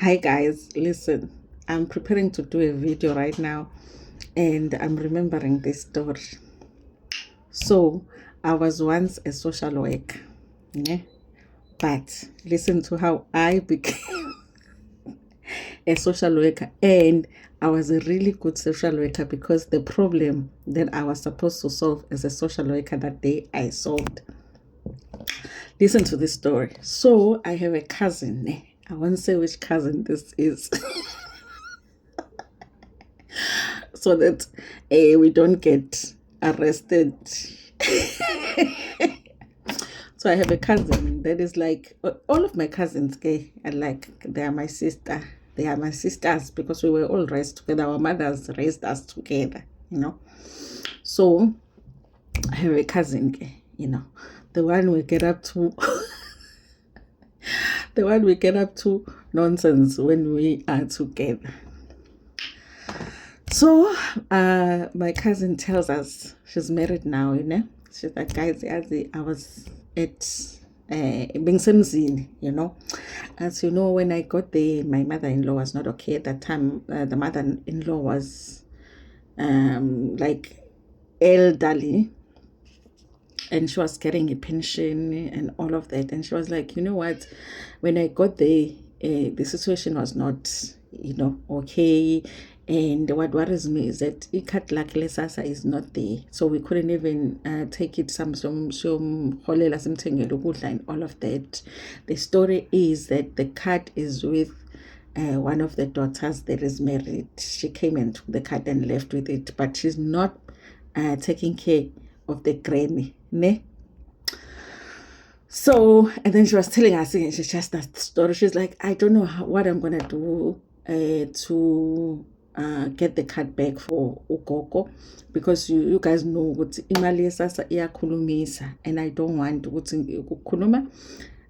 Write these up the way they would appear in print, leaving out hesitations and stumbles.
Hi guys, listen. I'm preparing to do a video right now and I'm remembering this story. So, I was once a social worker, yeah? But listen to how I became a social worker, and I was a really good social worker because the problem that I was supposed to solve as a social worker that day I solved. Listen to this story. So, I have a cousin. I won't say which cousin this is. So that we don't get arrested. So I have a cousin that is like all of my cousins, okay, are like they are my sister. They are my sisters because we were all raised together. Our mothers raised us together. So I have a cousin, the one we get up to, the one we get up to nonsense when we are together. So, my cousin tells us she's married now. She's like, guys, I was at Bingsemzini. As you know, when I got there, my mother-in-law was not okay at that time. The mother-in-law was like elderly, and she was getting a pension and all of that. And she was like, you know what? When I got there, the situation was not, okay. And what worries me is that ikat lakile sasa is not there, so we couldn't even take it some holela simthengele ukudla and all of that. The story is that the card is with one of the daughters that is married. She came and took the card and left with it, but she's not taking care of the granny, ne? So, and then she was telling us, and she just that story. She's like, I don't know what I'm gonna do to get the card back for Ugogo, because you guys know what imali yesasa iyakhulumisa, and I don't want ukuthi ukukhuluma,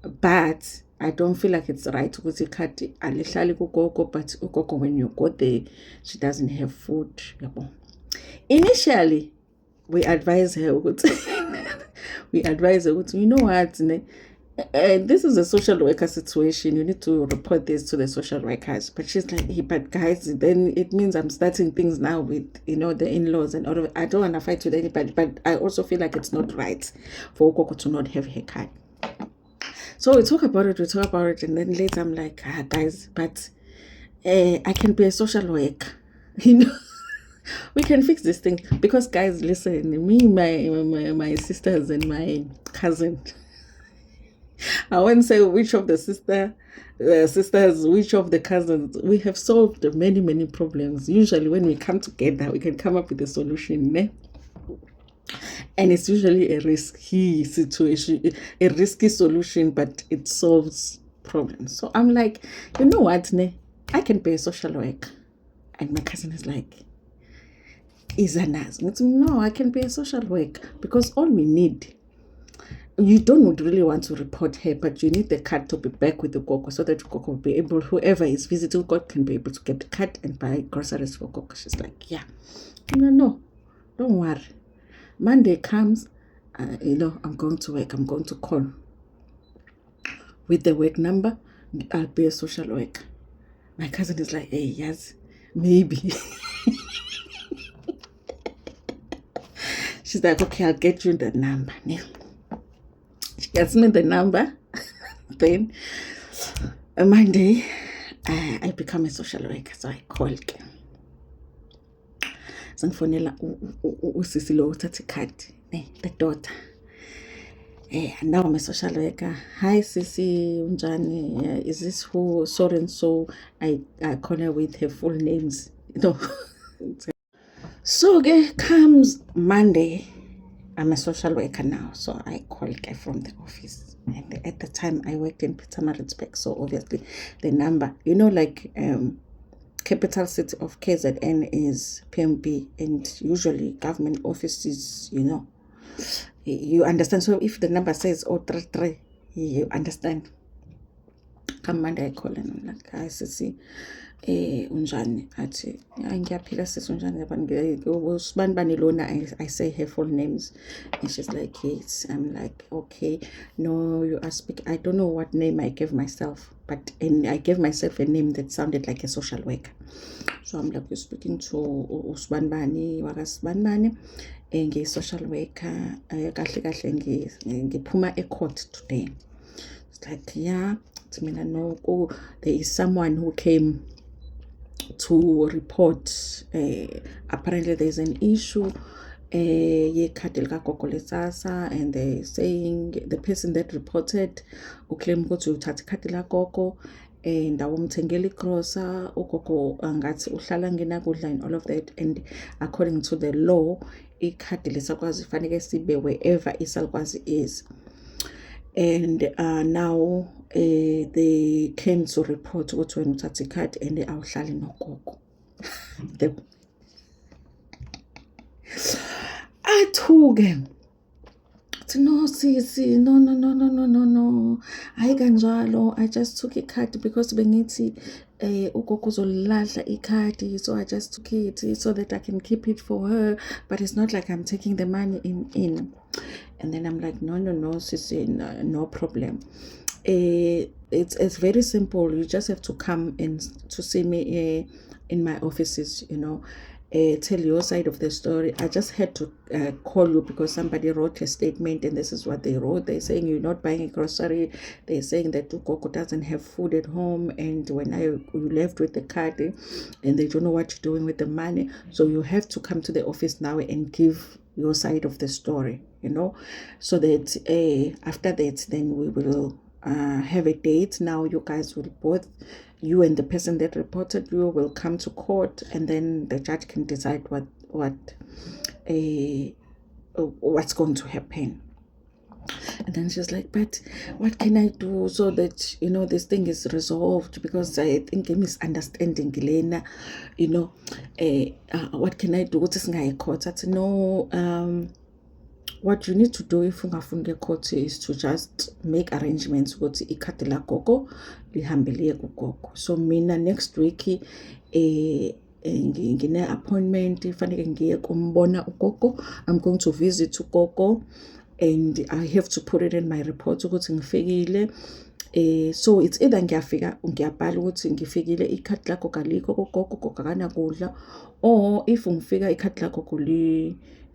but I don't feel like it's right ukuthi ikhadi alihlali kugogo, but ugogo when you go there, she doesn't have food. Initially, we advise her you know what, this is a social worker situation, you need to report this to the social workers. But she's like, hey, but guys, then it means I'm starting things now with the in-laws and all of it. I don't want to fight with anybody, but I also feel like it's not right for Okoko to not have her card. So we talk about it, and then later I'm like, guys, but I can be a social worker. We can fix this thing, because guys, listen, me, my sisters and my cousin, I won't say which of the sisters, which of the cousins, we have solved many problems. Usually when we come together, we can come up with a solution, ne? And it's usually a risky situation, a risky solution, but it solves problems. So I'm like, you know what, ne? I can be a social worker. And my cousin is like, is a nurse. No, I can be a social worker, because all we need, you don't really want to report her, but you need the card to be back with the Gogo, so that Gogo will be able, whoever is visiting God can be able to get the card and buy groceries for Gogo. She's like, yeah, no, don't worry. Monday comes, I'm going to work. I'm going to call with the work number. I'll be a social worker. My cousin is like, hey, yes, maybe. She's like, okay, I'll get you the number. She gets me the number. Then on Monday, I become a social worker. So I call again. Sangifonela usisi lo uthatha ikhadi, the daughter. Now I'm a social worker. Hi Sisi, unjani? Is this who so and so? I call her with her full names. So comes Monday. I'm a social worker now, so I call a guy from the office. And at the time, I worked in Pietermaritzburg, so obviously the number, like capital city of KZN is PMB, and usually government offices, you understand. So if the number says 033, you understand. Come Monday, I call and I'm like, hi Sisi, unjani? Athi, ngiyaphila sis, unjani? Usibani bani lona? I say her full names, and she's like, yes. I'm like, okay, no, you are speaking. I don't know what name I gave myself, but and I gave myself a name that sounded like a social worker. So I'm like, we're speaking to uSibanibani wakasibanibani, ngiyi-social worker, kahle kahle ngiphuma e-court today. It's like, yeah, it's mina no, there is someone who came to report, apparently there's an issue yekhadi likagogo lesasa, and they're saying the person that reported uclaim ukuthi uthatha ikhadi lagogo and awumthengeli igrosa, ugogo angathi uhlala ngenakudla and all of that, and according to the law ikhadi lesakwazi fanele sibe wherever isalukwazi is. And now they came to report ukuthi wena uthatha ikhadi and awuhlali nogogo. Athuke no sisi, no, hayi kanjalo, I just took ikhadi because bengithi ugogo uzolilahla ikhadi, so I just took it so that I can keep it for her, but it's not like I'm taking the money in. And then I'm like, no sisi, no problem. It's very simple. You just have to come and to see me in my offices, tell your side of the story. I just had to call you because somebody wrote a statement, and this is what they wrote. They're saying you're not buying a grocery. They're saying that Ukoko doesn't have food at home, and when you left with the card, and they don't know what you're doing with the money, so you have to come to the office now and give your side of the story, so that after that then we will have a date. Now you guys will both, you and the person that reported you, will come to court, and then the judge can decide what's going to happen. And then she's like, but what can I do so that this thing is resolved, because I think a misunderstanding Elena, what can I do? What is my court? I said, no, what you need to do if ungafuni court is to just make arrangements ukuthi ikhadi lagogo lihambele kugogo. So mina next week ngine appointment fanele ngiye kumbona ugogo. I'm going to visit ugogo, and I have to put it in my report ukuthi ngifikile. So it's either ngiyafika ngiyabhala ukuthi ngifikile ikhadi lakho kaliko kugogo kokana kudla, or if ngifika ikhadi lakho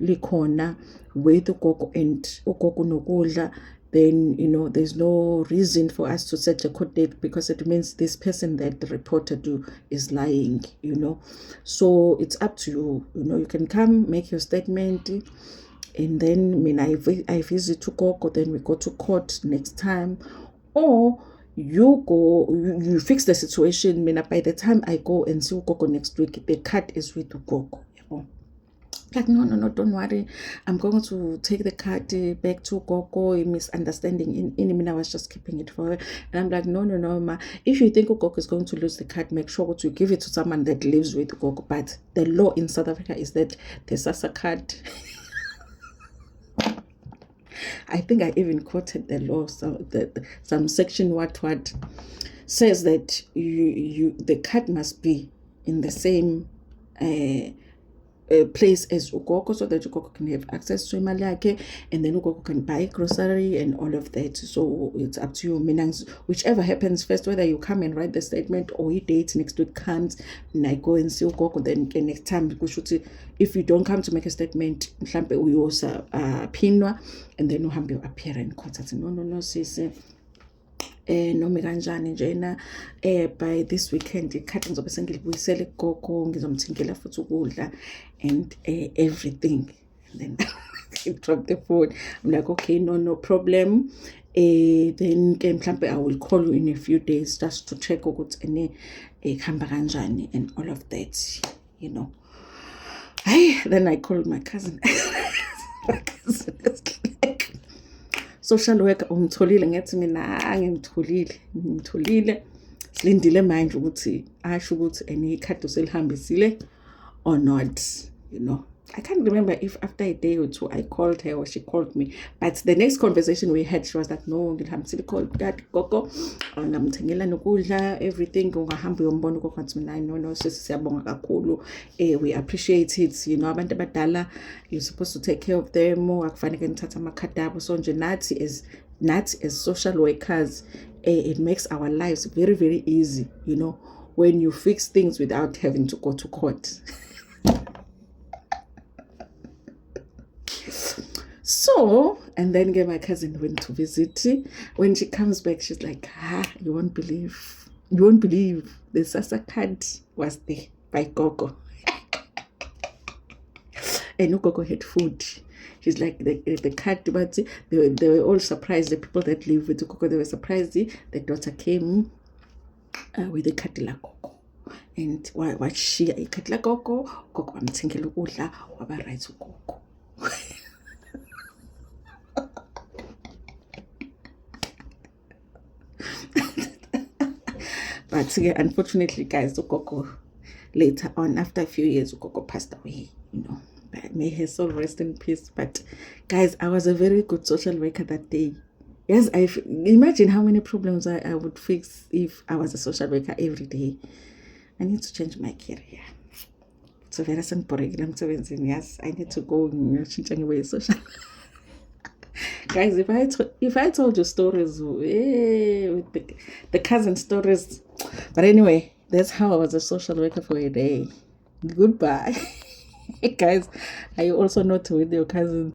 likhona with ugogo and ugogo nokudla, then there's no reason for us to set a court date, because it means this person that reported you is lying. So it's up to you. You can come make your statement, and then I visit ugogo, then we go to court next time, or you fix the situation. By the time I go and see ugogo next week, the card is with ugogo. Like, no, don't worry, I'm going to take the card back to ugogo. A misunderstanding in me, I was just keeping it for her. And I'm like, no, ma, if you think ugogo is going to lose the card, make sure to give it to someone that lives with ugogo. But the law in South Africa is that the SASSA card I think I even quoted the law, so that some section what says that you the card must be in the same place as ugogo, so that ugogo can have access to imali yakhe, and then ugogo can buy grocery and all of that. So it's up to you. Meaning, whichever happens first, whether you come and write the statement or you date next week comes and I go and see ugogo, then next time if you don't come to make a statement, mhlambe uyosa pinwa, and then uhambe appear in court. No sis, noma kanjani njena by this weekend ikhadi ngizobe sengilibuyisela kugogo, ngizomthengela futhi ukudla and everything. And then I dropped the phone. I'm like, okay, no problem. Then mhlambe I will call you in a few days just to check ukuthi khamba kanjani and all of that, Then I called my cousin. My cousin is like, social worker umtholile, ngathi mina ngimtholile, silindile manje ukuthi asho ukuthi ikhadi uselihambisile or not. I can't remember if after a day or two I called her or she called me, but the next conversation we had, she was like, no, ngilihambisile ikhadi gogo, ngamthengela nokudla, everything, ungahamba uyombona ugogo. Ngathi mina no sisi, siyabonga kakhulu, we appreciate it. Abantu abadala, you're supposed to take care of them, akufanele nithatha amakhadi abo. So nje nathi as social workers, it makes our lives very, very easy, when you fix things without having to go to court. So, and then my cousin went to visit. When she comes back, she's like, you won't believe the SASSA card was there by Gogo. And Gogo had food. She's like, the card, but they were all surprised. The people that live with Gogo, they were surprised. The daughter came with the card la Gogo. And what she card la Gogo wamthengela ukudla waba right uGogo. But unfortunately, guys, Gogo, later on, after a few years, Gogo passed away, But may his soul rest in peace. But guys, I was a very good social worker that day. Yes, imagine how many problems I would fix if I was a social worker every day. I need to change my career. So very simple. Yes, I need to go changing away social. Guys, if I told you stories with the cousin stories, but anyway, that's how I was a social worker for a day. Goodbye. Guys, are you also not with your cousins?